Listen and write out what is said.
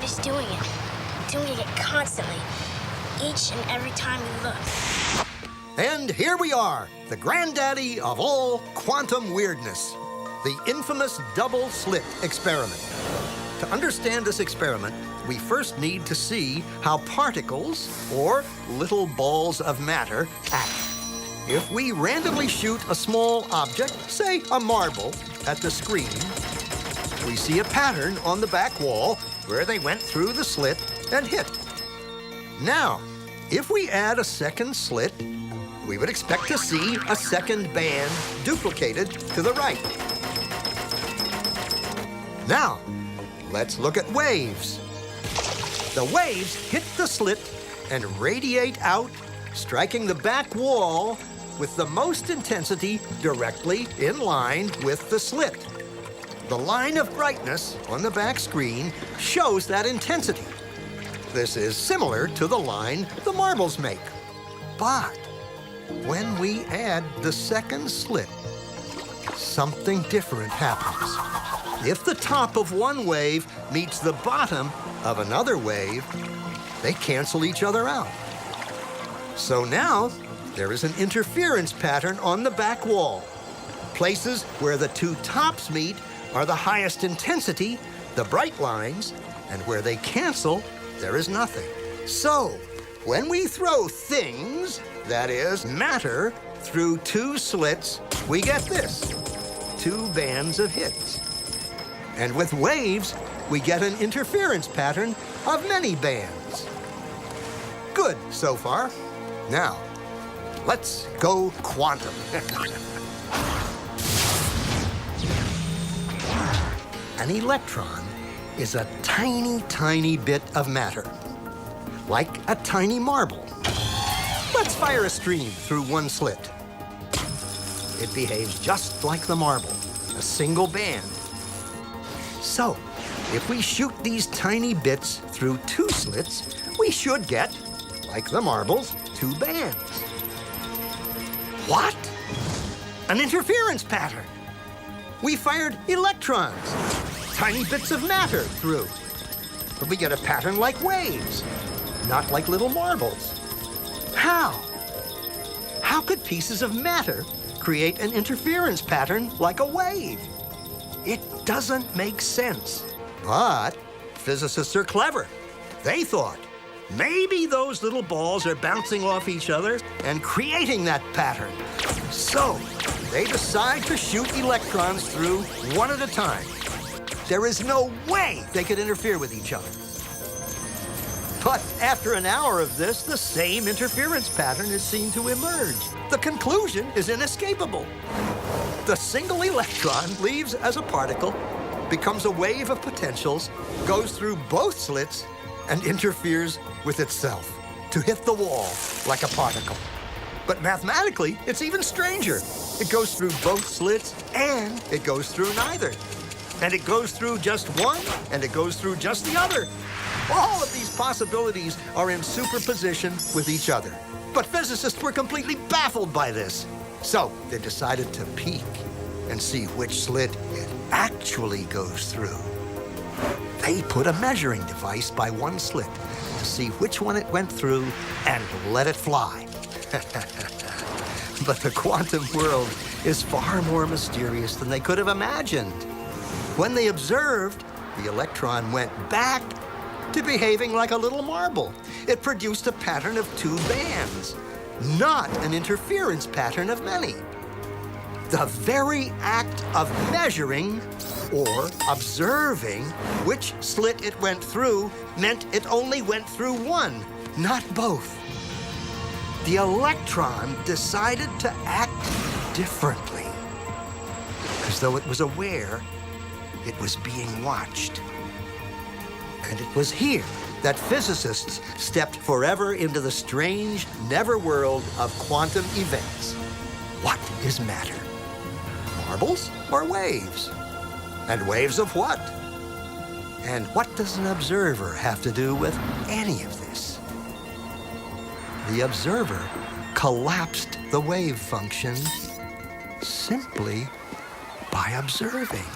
he's doing it. Doing it constantly. Each and every time he looks. And here we are, the granddaddy of all quantum weirdness, the infamous double slit experiment. To understand this experiment, we first need to see how particles, or little balls of matter, act. If we randomly shoot a small object, say a marble, at the screen, we see a pattern on the back wall where they went through the slit and hit. Now, if we add a second slit, we would expect to see a second band duplicated to the right. Now, let's look at waves. The waves hit the slit and radiate out, striking the back wall with the most intensity directly in line with the slit. The line of brightness on the back screen shows that intensity. This is similar to the line the marbles make. But when we add the second slit, something different happens. If the top of one wave meets the bottom of another wave, they cancel each other out. So now, there is an interference pattern on the back wall. Places where the two tops meet are the highest intensity, the bright lines, and where they cancel, there is nothing. So, when we throw things, that is, matter, through two slits, we get this, two bands of hits. And with waves, we get an interference pattern of many bands. Good so far. Now, let's go quantum. An electron is a tiny, tiny bit of matter, like a tiny marble. Let's fire a stream through one slit. It behaves just like the marble, a single band. So, if we shoot these tiny bits through two slits, we should get, like the marbles, two bands. What? An interference pattern. We fired electrons, tiny bits of matter through. But we get a pattern like waves, not like little marbles. How? How could pieces of matter create an interference pattern like a wave? It doesn't make sense. But physicists are clever. They thought, maybe those little balls are bouncing off each other and creating that pattern. So they decide to shoot electrons through one at a time. There is no way they could interfere with each other. But after an hour of this, the same interference pattern is seen to emerge. The conclusion is inescapable. The single electron leaves as a particle, becomes a wave of potentials, goes through both slits, and interferes with itself to hit the wall like a particle. But mathematically, it's even stranger. It goes through both slits, and it goes through neither. And it goes through just one, and it goes through just the other. All of these possibilities are in superposition with each other. But physicists were completely baffled by this. So they decided to peek and see which slit it actually goes through. They put a measuring device by one slit to see which one it went through and let it fly. But the quantum world is far more mysterious than they could have imagined. When they observed, the electron went back to behaving like a little marble. It produced a pattern of two bands, not an interference pattern of many. The very act of measuring or observing which slit it went through meant it only went through one, not both. The electron decided to act differently, as though it was aware it was being watched. And it was here that physicists stepped forever into the strange, never-world of quantum events. What is matter? Marbles or waves? And waves of what? And what does an observer have to do with any of this? The observer collapsed the wave function simply by observing.